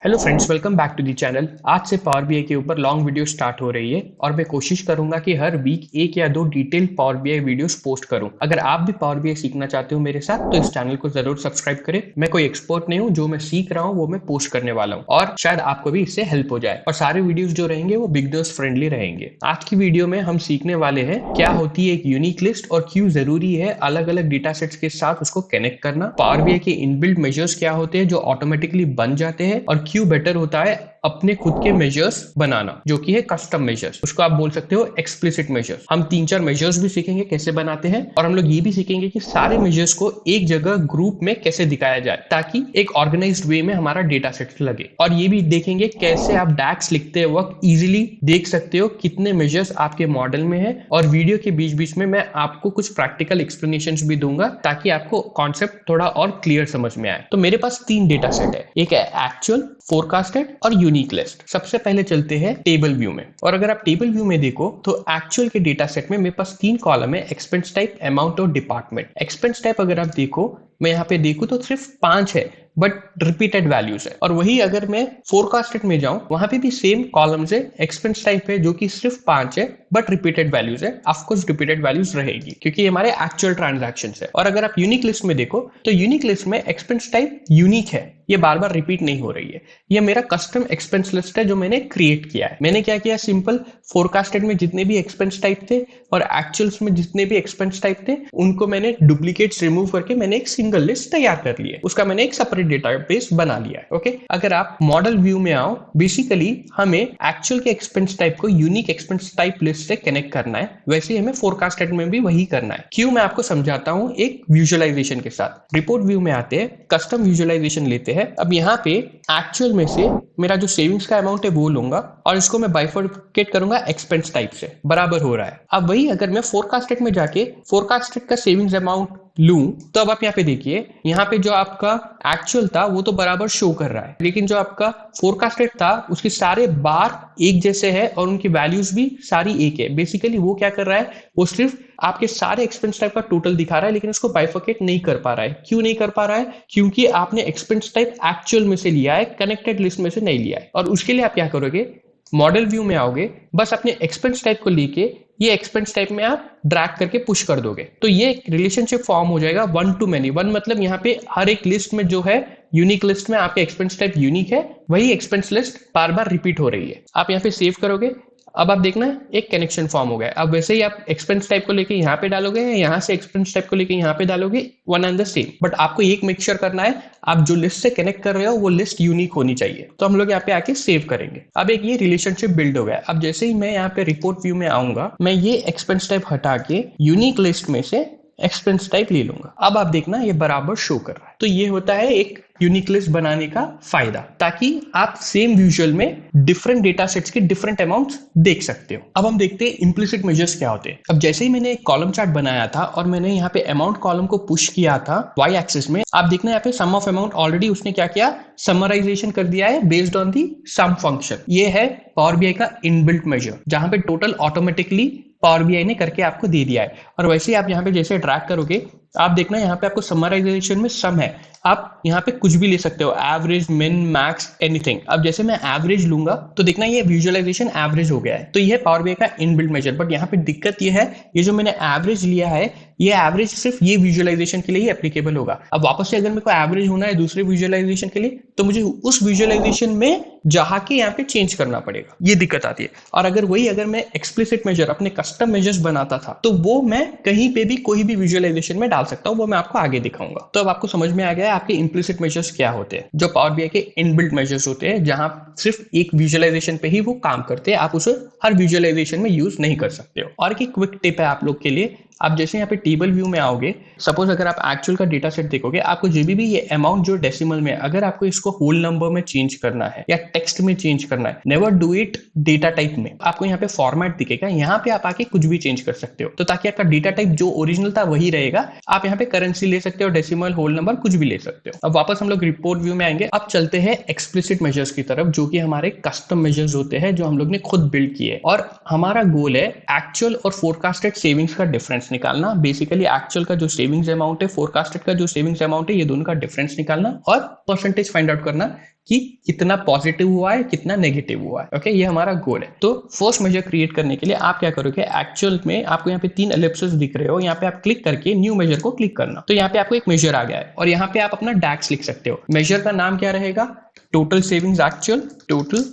Hello friends, welcome back to the channel. आज से power BI के ऊपर लॉन्ग वीडियो स्टार्ट हो रही है और मैं कोशिश करूंगा कि हर वीक एक या दो detailed power BI videos post करूं। अगर आप भी पावर बीआई सीखना चाहते हो मेरे साथ तो इस चैनल को जरूर सब्सक्राइब करें। मैं कोई एक्सपर्ट नहीं हूं, जो मैं सीख रहा हूं वो मैं पोस्ट करने वाला हूं और शायद आपको भी इससे हेल्प हो जाए। और सारे वीडियोज जो रहेंगे वो बिगनर्स फ्रेंडली रहेंगे। आज की वीडियो में हम सीखने वाले हैं क्या होती है एक यूनिक लिस्ट और क्यों जरूरी है अलग अलग डेटा सेट्स के साथ उसको कनेक्ट करना। पावर बीआई के इनबिल्ट मेजर्स क्या होते हैं जो ऑटोमेटिकली बन जाते हैं और क्यों बेटर होता है अपने खुद के मेजर्स बनाना, जो कि है कस्टम मेजर्स। उसको आप बोल सकते हो एक्सप्लिसिट मेजर्स। हम तीन चार मेजर्स भी सीखेंगे कैसे बनाते हैं और हम लोग ये भी सीखेंगे कि सारे मेजर्स को एक जगह ग्रुप में कैसे दिखाया जाए ताकि एक ऑर्गेनाइज्ड वे में हमारा डेटा सेट लगे। और ये भी देखेंगे कैसे आप डैक्स लिखते वक्त इजीली देख सकते हो कितने मेजर्स आपके मॉडल में है। और वीडियो के बीच बीच में मैं आपको कुछ प्रैक्टिकल एक्सप्लेनेशंस भी दूंगा ताकि आपको कॉन्सेप्ट थोड़ा और क्लियर समझ में आए। तो मेरे पास तीन डेटा सेट है, एक है एक्चुअल, फोरकास्टेड और यूनिक लिस्ट। सबसे पहले चलते हैं टेबल व्यू में। और अगर आप टेबल व्यू में देखो तो एक्चुअल के डेटा सेट में मेरे पास तीन कॉलम है, एक्सपेंस टाइप, अमाउंट और डिपार्टमेंट। एक्सपेंस टाइप अगर आप देखो, मैं यहाँ पे देखूं तो सिर्फ 5 है बट रिपीटेड वैल्यूज है। और वही अगर मैं फोरकास्टेड में जाऊं वहां पे भी सेम कॉलम्स है, एक्सपेंस टाइप है जो कि सिर्फ 5 है बट रिपीटेड वैल्यूज है। ऑफकोर्स रिपीटेड वैल्यूज रहेगी क्योंकि हमारे एक्चुअल ट्रांजैक्शन है। और अगर आप यूनिक लिस्ट में देखो तो यूनिक लिस्ट में एक्सपेंस टाइप यूनिक है, ये बार बार रिपीट नहीं हो रही है। ये मेरा कस्टम एक्सपेंस लिस्ट है जो मैंने क्रिएट किया है। मैंने क्या किया, सिंपल फोरकास्टेड में जितने भी एक्सपेंस टाइप थे और एक्चुअल्स में जितने भी एक्सपेंस टाइप थे उनको मैंने डुप्लीकेट्स रिमूव करके मैंने एक सिंगल लिस्ट तैयार कर ली है। उसका मैंने एक सेपरेट डेटाबेस बना लिया है। ओके, अगर आप मॉडल व्यू में आओ, बेसिकली हमें एक्चुअल के एक्सपेंस टाइप को यूनिक एक्सपेंस टाइप लिस्ट से कनेक्ट करना है, वैसे ही हमें फोरकास्टेड में भी वही करना है। क्यों, मैं आपको समझाता हूं एक विजुअलाइजेशन के साथ। रिपोर्ट व्यू में आते हैं, कस्टम विजुअलाइजेशन लेते हैं। अब यहाँ पे एक्चुअल में से मेरा जो सेविंग्स का अमाउंट है वो लूंगा और इसको मैं बाइफरकेट करूंगा एक्सपेंस टाइप से, बराबर हो रहा है। अब वही अगर मैं फोरकास्टेड में जाके फोरकास्टेड का सेविंग्स अमाउंट लूं तो अब आप यहाँ पे देखिए, यहाँ पे जो आपका एक्चुअल था वो तो बराबर शो कर रहा है, लेकिन जो आपका फोरकास्टेड था उसके सारे बार एक जैसे है और उनकी वैल्यूज भी सारी एक है। बेसिकली वो क्या कर रहा है, वो सिर्फ आपके सारे एक्सपेंस टाइप का टोटल दिखा रहा है लेकिन उसको बाइफरकेट नहीं कर पा रहा है। क्यों नहीं कर पा रहा है, क्योंकि आपने एक्सपेंस टाइप एक्चुअल में से लिया है, कनेक्टेड लिस्ट में से नहीं लिया है। और उसके लिए आप क्या करोगे, मॉडल व्यू में आओगे, बस अपने एक्सपेंस टाइप को लेके ये एक्सपेंस टाइप में आप ड्रैग करके पुश कर दोगे तो ये एक रिलेशनशिप फॉर्म हो जाएगा वन टू मेनी। वन मतलब यहाँ पे हर एक लिस्ट में जो है, यूनिक लिस्ट में आपके एक्सपेंस टाइप यूनिक है, वही एक्सपेंस लिस्ट बार बार रिपीट हो रही है। आप यहाँ पे सेव करोगे, अब आप देखना एक कनेक्शन फॉर्म हो गया। अब वैसे ही आप एक्सपेंस टाइप को लेके यहाँ पे डालोगे, यहाँ से एक्सपेंस टाइप को लेके यहाँ पे डालोगे, one and the same. But आपको एक मेक श्योर करना है, आप जो लिस्ट से कनेक्ट कर रहे हो वो लिस्ट यूनिक होनी चाहिए। तो हम लोग यहाँ पे आके सेव करेंगे। अब एक ये रिलेशनशिप बिल्ड हो गया। अब जैसे ही मैं यहाँ पे रिपोर्ट व्यू में आऊंगा, मैं ये एक्सपेंस टाइप हटा के यूनिक लिस्ट में से एक्सपेंस टाइप ले लूंगा। अब आप देखना ये बराबर शो कर रहा है। तो ये होता है एक यूनिक लिस्ट बनाने का फायदा, ताकि आप सेम विजुअल में डिफरेंट डेटा सेट्स के डिफरेंट अमाउंट्स देख सकते हो। अब हम देखते हैं इम्प्लिसिट मेजर्स क्या होते हैं। अब जैसे ही मैंने एक कॉलम चार्ट बनाया था और मैंने यहाँ पे अमाउंट कॉलम को पुश किया था वाई एक्सिस में, आप देखना यहाँ पे सम ऑफ अमाउंट ऑलरेडी उसने क्या किया, समराइजेशन कर दिया है based on the sum function. ये है पावर बीआई का इनबिल्ट मेजर, जहां पे टोटल ऑटोमेटिकली पावर बीआई ने करके आपको दे दिया है। और वैसे ही आप यहाँ पे जैसे ट्रैक करोगे, आप देखना यहाँ पे आपको समराइजेशन में सम है, आप यहाँ पे कुछ भी ले सकते हो, एवरेज, मिन, मैक्स, एनीथिंग। अब जैसे मैं एवरेज लूंगा तो देखना ये विजुअलाइजेशन एवरेज हो गया है। तो ये पावर बीआई का इनबिल्ट मेजर। बट यहाँ पे दिक्कत ये है, ये जो मैंने एवरेज लिया है, ये एवरेज सिर्फ ये विजुअलाइजेशन के लिए ही एप्लीकेबल होगा। अब वापस से अगर मेरे को एवरेज होना है दूसरे विजुअलाइजेशन के लिए तो मुझे उस विजुअलाइजेशन में जहाँ के यहाँ पे चेंज करना पड़ेगा, ये दिक्कत आती है। और अगर मैं एक्सप्लिसिट मेजर, अपने कस्टम मेजर्स बनाता था, तो वो मैं कहीं पे भी कोई भी विजुअलाइजेशन में डाल सकता हूँ, वो मैं आपको आगे दिखाऊंगा। तो अब आपको समझ में आ गया है आपके इम्प्लिसिट मेजर्स क्या होते हैं, जो पावर बीआई के इनबिल्ट मेजर्स होते हैं, जहां सिर्फ एक विजुअलाइजेशन पे ही वो काम करते हैं, आप उसे हर विजुअलाइजेशन में यूज नहीं कर सकते हो। और एक क्विक टिप है आप लोग के लिए, आप जैसे यहाँ पे टेबल व्यू में आओगे, सपोज अगर आप एक्चुअल का डेटा सेट देखोगे, आपको जो भी ये अमाउंट जो डेसिमल में, अगर आपको इसको होल नंबर में चेंज करना है या टेक्स्ट में चेंज करना है, never do it data type में। आपको यहाँ पे फॉर्मेट दिखेगा, यहाँ पे आप आके कुछ भी चेंज कर सकते हो, तो ताकि आपका डेटा टाइप जो ओरिजिनल था वही रहेगा। आप यहाँ पे करेंसी ले सकते हो, डेसिमल, होल नंबर, कुछ भी ले सकते हो। अब वापस हम लोग रिपोर्ट व्यू में आएंगे। अब चलते हैं एक्सप्लिसिट मेजर्स की तरफ, जो कि हमारे कस्टम मेजर्स होते हैं, जो हम लोग ने खुद बिल्ड किए। और हमारा गोल है एक्चुअल और फोरकास्टेड सेविंग्स का डिफरेंस डिफरेंस निकालना, बेसिकली एक्चुअल का जो सेविंग्स अमाउंट है, फोरकास्टेड का जो सेविंग्स अमाउंट है, ये दोनों का डिफरेंस निकालना और परसेंटेज फाइंड आउट करना कि कितना पॉजिटिव हुआ है कितना नेगेटिव हुआ है। ओके, ये हमारा गोल है। तो फर्स्ट मेजर क्रिएट करने के लिए आप क्या करोगे, एक्चुअल में आपको यहाँ पे 3 एलिप्सेस दिख रहे हो, यहाँ पे आप क्लिक करके न्यू मेजर को क्लिक करना। तो यहाँ पे आपको एक मेजर आ गया है और यहाँ पे आप अपना डैक्स लिख सकते हो। मेजर का नाम क्या रहेगा, total savings actual, total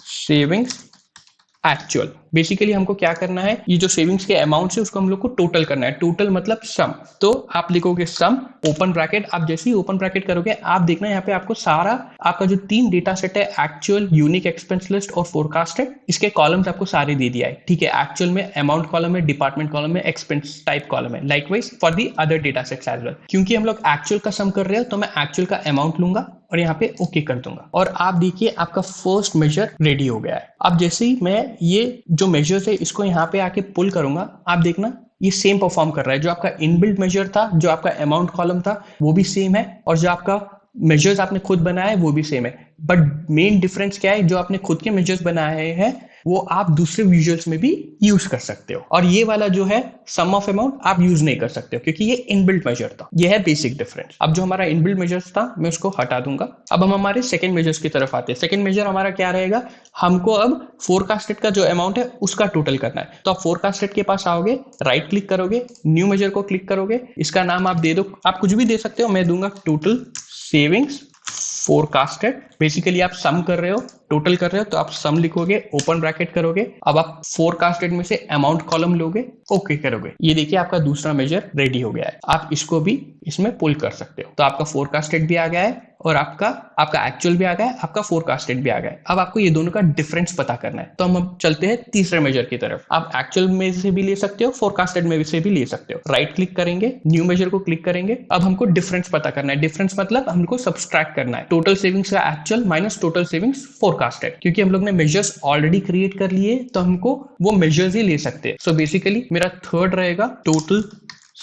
savings actual. Basically हमको क्या करना है, ये जो सेविंग्स के अमाउंट है उसको हम लोग को टोटल करना है। टोटल मतलब सम। तो आप लिखोगे सम ओपन ब्रैकेट। आप जैसे ही ओपन ब्रैकेट करोगे आप देखना यहाँ पे आपको सारा आपका जो 3 डेटा सेट है, एक्चुअल, यूनिक एक्सपेंस लिस्ट और फोरकास्टेड, इसके कॉलम्स आपको सारे दे दिया है। ठीक है, एक्चुअल में अमाउंट कॉलम है, डिपार्टमेंट कॉलम है, एक्सपेंस टाइप कॉलम है। Likewise for the other data sets as well. क्योंकि हम लोग एक्चुअल का सम कर रहे हो तो मैं एक्चुअल का अमाउंट लूंगा और यहाँ पे ओके कर दूंगा। और आप देखिए आपका फर्स्ट मेजर रेडी हो गया है। अब जैसे ही मैं ये जो मेजर्स है इसको यहाँ पे आके पुल करूंगा, आप देखना ये सेम परफॉर्म कर रहा है। जो आपका इनबिल्ट मेजर था, जो आपका अमाउंट कॉलम था, वो भी सेम है और जो आपका मेजर्स आपने खुद बनाया है वो भी सेम है। बट मेन डिफरेंस क्या है, जो आपने खुद के मेजर्स बनाए हैं वो आप दूसरे विजुअल्स में भी यूज कर सकते हो और ये वाला जो है सम ऑफ अमाउंट आप यूज नहीं कर सकते हो क्योंकि ये इनबिल्ट मेजर था। ये है बेसिक डिफरेंस। अब जो हमारा इनबिल्ट मेजर्स था मैं उसको हटा दूंगा। अब हम हमारे सेकंड मेजर्स की तरफ आते हैं। सेकंड मेजर हमारा क्या रहेगा, हमको अब फोरकास्टेड का जो अमाउंट है उसका टोटल करना है। तो आप फोरकास्टेड के पास आओगे, राइट क्लिक करोगे, न्यू मेजर को क्लिक करोगे, इसका नाम आप दे दो, आप कुछ भी दे सकते हो, मैं दूंगा टोटल सेविंग्स फोरकास्टेड। बेसिकली आप सम कर रहे हो, टोटल कर रहे हो, तो आप सम लिखोगे, ओपन ब्रैकेट करोगे। अब आप फोरकास्टेड में से अमाउंट कॉलम लोगे, ओके करोगे। ये देखिए आपका दूसरा मेजर रेडी हो गया है। आप इसको भी इसमें पुल कर सकते हो। तो आपका फोरकास्टेड भी आ गया है और आपका एक्चुअल भी आ गया है, आपका फोरकास्टेड भी आ गया है। अब आपको ये दोनों का डिफरेंस पता करना है। तो हम चलते हैं तीसरे मेजर की तरफ। आप एक्चुअल में से भी ले सकते हो, फोरकास्टेड में से भी ले सकते हो। राइट क्लिक करेंगे, न्यू मेजर को क्लिक करेंगे। अब हमको डिफरेंस पता करना है। डिफरेंस मतलब हमको सब्सट्रैक्ट करना है टोटल सेविंग्स का actual minus total savings forecasted. क्योंकि हम लोग ने मेजर्स ऑलरेडी क्रिएट कर लिए तो हमको वो मेजर्स ही ले सकते हैं। सो बेसिकली मेरा थर्ड रहेगा total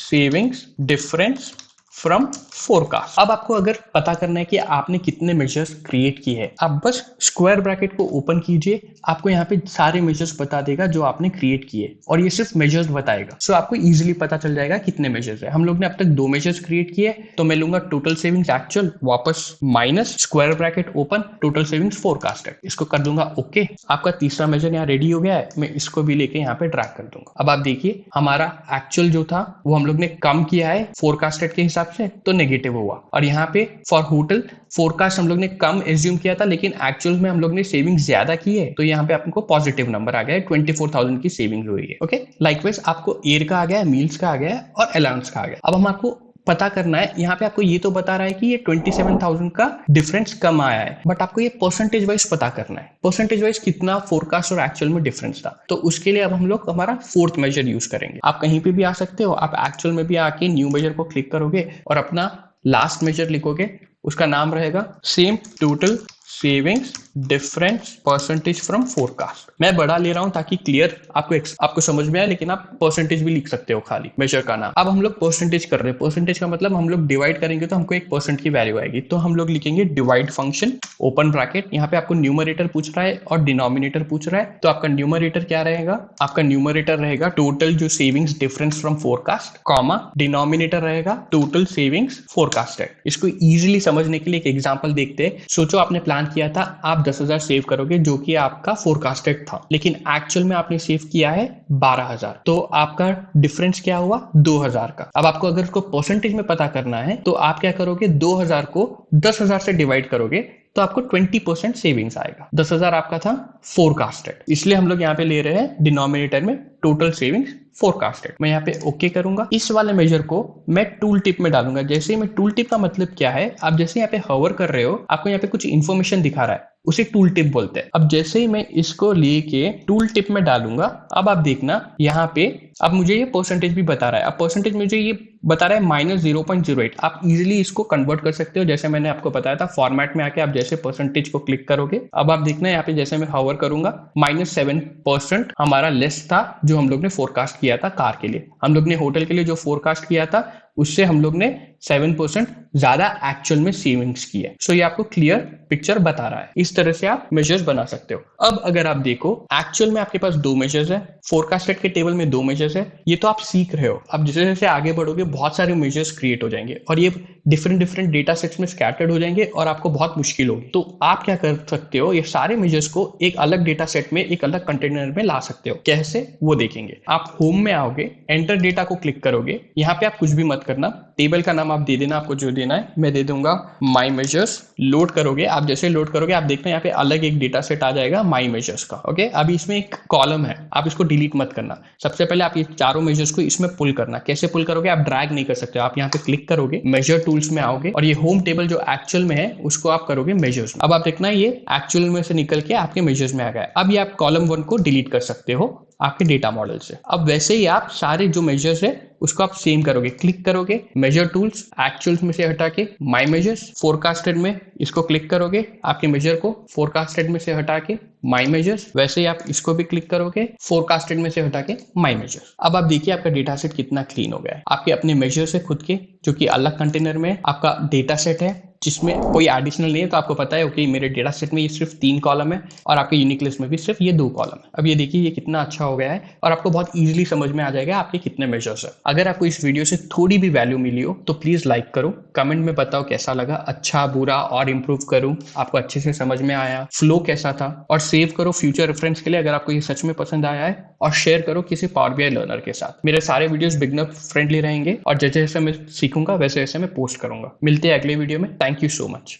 savings difference from forecast. अब आपको अगर पता करना है कि आपने कितने मेजर्स क्रिएट किए हैं, आप बस स्क्वायर ब्रैकेट को ओपन कीजिए, आपको यहाँ पे सारे मेजर्स बता देगा जो आपने क्रिएट किए और ये सिर्फ मेजर्स बताएगा। सो आपको इजीली पता चल जाएगा कितने मेजर्स है। हम लोग ने अब तक 2 मेजर्स क्रिएट किए, तो मैं लूंगा टोटल सेविंग्स एक्चुअल, वापस minus square bracket open total savings forecasted, इसको कर दूंगा ओके। आपका तीसरा मेजर यहाँ रेडी हो गया है, मैं इसको भी लेके यहाँ पे ड्रैग कर दूंगा। अब आप देखिए हमारा एक्चुअल जो था वो हम लोग ने कम किया है फोरकास्टेड के हिसाब से, तो नेगेटिव हुआ। और यहाँ पे फॉर होटल फोरकास्ट हम लोग ने कम एज्यूम किया था लेकिन एक्चुअल में हम लोग ने सेविंग ज्यादा की है, तो यहाँ पे आपको पॉजिटिव नंबर आ गया है, 24,000 की सेविंग हुई है। ओके, लाइकवाइज आपको एयर का आ गया है, मील्स का आ गया है और अलाउंस का आ गया। अब हम आपको पता करना है, यहाँ पे आपको ये तो बता रहा है कि ये 27,000 का डिफरेंस कम आया है, बट आपको ये परसेंटेज वाइज पता करना है, परसेंटेज वाइज कितना फोरकास्ट और एक्चुअल में डिफरेंस था। तो उसके लिए अब हम लोग हमारा फोर्थ मेजर यूज करेंगे। आप कहीं पे भी आ सकते हो, आप एक्चुअल में भी आके न्यू मेजर को क्लिक करोगे और अपना लास्ट मेजर लिखोगे, उसका नाम रहेगा same total savings difference percentage from forecast. मैं बड़ा ले रहा हूं ताकि क्लियर आपको समझ में आए, लेकिन आप परसेंटेज भी लिख सकते हो खाली मेजर का नाम। अब हम लोग परसेंटेज कर रहे हैं, परसेंटेज का मतलब हम लोग डिवाइड करेंगे तो हमको 1% की वैल्यू आएगी, तो हम लोग लिखेंगे डिवाइड फंक्शन ओपन ब्रैकेट। यहाँ पे आपको न्यूमरेटर पूछ रहा है और डिनोमिनेटर पूछ रहा है, तो आपका न्यूमरेटर क्या रहेगा, आपका न्यूमरेटर रहेगा टोटल जो savings difference from forecast, comma denominator रहेगा टोटल सेविंग्स फोरकास्टेड। इसको इजीली समझने के लिए एक एग्जांपल देखते हैं। सोचो आपने प्लान किया था आप 10,000 सेव करोगे जो कि आपका फोरकास्टेड था, लेकिन एक्चुअल में आपने सेव किया है 12,000, तो आपका डिफरेंस क्या हुआ 2,000 का। अब आपको अगर इसको परसेंटेज में पता करना है तो आप क्या करोगे, 2,000 को 10,000 से डिवाइड करोगे तो आपको 20% सेविंग्स आएगा। 10,000 आपका था फोरकास्टेड, इसलिए हम लोग यहाँ पे ले रहे हैं डिनोमिनेटर में टोटल सेविंग्स फोरकास्टेड। मैं यहाँ पे ओके करूंगा। इस वाले मेजर को मैं टूल टिप में डालूंगा। जैसे ही मैं टूल टिप का मतलब क्या है, आप जैसे यहाँ पे हवर कर रहे हो आपको यहाँ पे कुछ इंफॉर्मेशन दिखा रहा है, उसे टूल टिप बोलते हैं। अब जैसे ही मैं इसको लेके टूल टिप में डालूंगा, अब आप देखना यहाँ पे अब मुझे ये परसेंटेज भी बता रहा है। अब परसेंटेज मुझे ये बता रहा है -0.08। आप इजीली इसको कन्वर्ट कर सकते हो, जैसे मैंने आपको बताया था फॉर्मेट में आके आप जैसे परसेंटेज को क्लिक करोगे। अब आप देखना यहाँ पे जैसे मैं हवर करूंगा -7% हमारा लेस था जो हम लोग ने फोरकास्ट किया था कार के लिए। हम लोग ने होटल के लिए जो फोरकास्ट किया था उससे हम लोग ने 7% ज्यादा एक्चुअल में सेविंग्स की है। सो ये आपको क्लियर पिक्चर बता रहा है। इस तरह से आप मेजर्स बना सकते हो। अब अगर आप देखो एक्चुअल में आपके पास दो मेजर्स है, फोरकास्टेड के टेबल में दो मेजर्स है। ये तो आप सीख रहे हो। अब जैसे जैसे आगे बढ़ोगे बहुत सारे मेजर्स क्रिएट हो जाएंगे और ये डिफरेंट डिफरेंट डेटा सेट्स में स्कैटर्ड हो जाएंगे और आपको बहुत मुश्किल होगी। तो आप क्या कर सकते हो, ये सारे मेजर्स को एक अलग डेटा सेट में, एक अलग कंटेनर में ला सकते हो। कैसे, वो देखेंगे। आप होम में आओगे, एंटर डेटा को क्लिक करोगे। यहाँ पे आप कुछ भी मत करना, टेबल का नाम आप दे देना, आपको जो देना है। मैं दे दूंगा माई मेजर्स। लोड करोगे, आप जैसे लोड करोगे आप देखते हैं यहाँ पे अलग एक डेटा सेट आ जाएगा माई मेजर्स का। ओके, अभी इसमें एक कॉलम है, आप इसको डिलीट मत करना। सबसे पहले आप ये चारों मेजर्स को इसमें पुल करना। कैसे पुल करोगे, आप ड्रैग नहीं कर सकते। आप यहाँ पे क्लिक करोगे, मेजर टूल्स में आओगे और ये होम टेबल जो एक्चुअल में है उसको आप करोगे मेजर्स। अब आप देखना ये एक्चुअल में से निकल के आपके मेजर्स में आ गया। अब ये आप कॉलम 1 को डिलीट कर सकते हो आपके डेटा मॉडल से। अब वैसे ही आप सारे जो मेजर्स है उसको आप सेम करोगे, क्लिक करोगे, मेजर टूल्स, एक्चुअल्स में से हटा के माई मेजर्स, फोरकास्टेड में इसको क्लिक करोगे, आपके मेजर को फोरकास्टेड में से हटा के माई मेजर्स। वैसे ही आप इसको भी क्लिक करोगे, फोरकास्टेड में से हटा के माई मेजर्स। अब आप देखिए आपका डेटा सेट कितना क्लीन हो गया है। आपके अपने मेजर से खुद के, जो कि अलग कंटेनर में आपका डेटा सेट है जिसमें कोई एडिशनल नहीं है। तो आपको पता है ओके मेरे डेटा सेट में ये सिर्फ 3 कॉलम है और आपके यूनिक लिस्ट में भी सिर्फ ये 2 कॉलम है। अब ये देखिए ये कितना अच्छा हो गया है और आपको बहुत इजीली समझ में आ जाएगा आपके कितने मेजर्स है। अगर आपको इस वीडियो से थोड़ी भी वैल्यू मिली हो तो प्लीज लाइक करो, कमेंट में बताओ कैसा लगा, अच्छा बुरा और इंप्रूव करूं, आपको अच्छे से समझ में आया, फ्लो कैसा था। और सेव करो फ्यूचर रेफरेंस के लिए अगर आपको ये सच में पसंद आया है, और शेयर करो किसी पावर बीआई लर्नर के साथ। मेरे सारे वीडियोस बिगनर फ्रेंडली रहेंगे और जैसे जैसे मैं सीखूंगा वैसे वैसे मैं पोस्ट करूंगा। मिलते हैं अगले वीडियो में। Thank you so much.